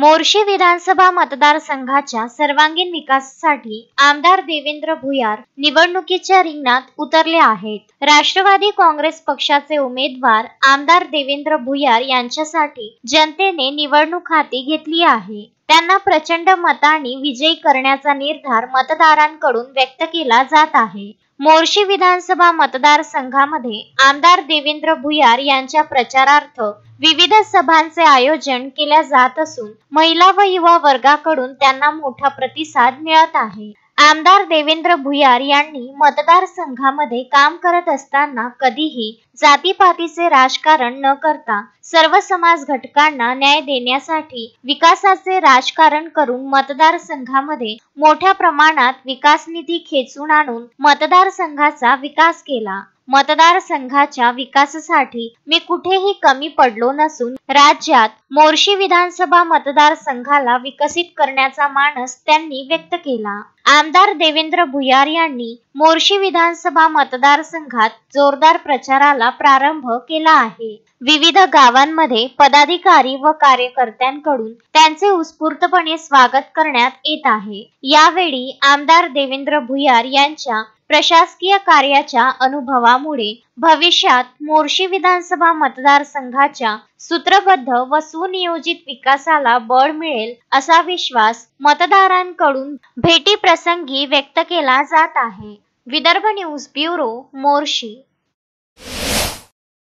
मोर्शी विधानसभा मतदारसंघाच्या सर्वांगीण विकासासाठी आमदार देवेंद्र भुयार निवडणुकीच्या रिंगणात उतरले आहेत. राष्ट्रवादी काँग्रेस पक्षाचे उमेदवार आमदार देवेंद्र भुयार यांच्यासाठी जनतेने निवडणूक हाती घेतली आहे. त्यांना प्रचंड मतांनी विजयी करण्याचा निर्धार मतदारांकडून व्यक्त केला जात आहे. मोर्शी विधानसभा मतदारसंघामध्ये आमदार देवेंद्र भुयार यांच्या प्रचारार्थ विविध सभांचे आयोजन केल्या जात असून महिला व युवा वर्गाकडून त्यांना मोठा प्रतिसाद मिळत आहे. आमदार देवेंद्र भुयार यांनी मतदारसंघामध्ये काम करत असताना कधीही जातीपातीचे राजकारण न करता सर्व समाज घटकांना न्याय देण्यासाठी विकासाचे राजकारण करून मतदारसंघामध्ये मोठ्या प्रमाणात विकास निधी खेचून आणून मतदारसंघाचा विकास केला. मतदारसंघाच्या विकासासाठी मी कुठेही कमी पडलो नसून राज्यात मोर्शी विधानसभा मतदारसंघाला विकसित करण्याचा मानस त्यांनी व्यक्त केला. आमदार देवेंद्र भुयार यांनी मोर्शी विधानसभा मतदारसंघात जोरदार प्रचाराला प्रारंभ केला आहे. विविध गावांमध्ये पदाधिकारी व कार्यकर्त्यांकडून त्यांचे उत्स्फूर्तपणे स्वागत करण्यात येत आहे. यावेळी आमदार देवेंद्र भुयार यांच्या प्रशासकीय कार्याच्या अनुभवामुळे भविष्यात मोर्शी विधानसभा मतदारसंघाच्या सूत्रबद्ध व सुनियोजित विकासाला बळ मिळेल असा विश्वास मतदारांकडून भेटीप्रसंगी व्यक्त केला जात आहे. Vidarbha news bureau, Morshi.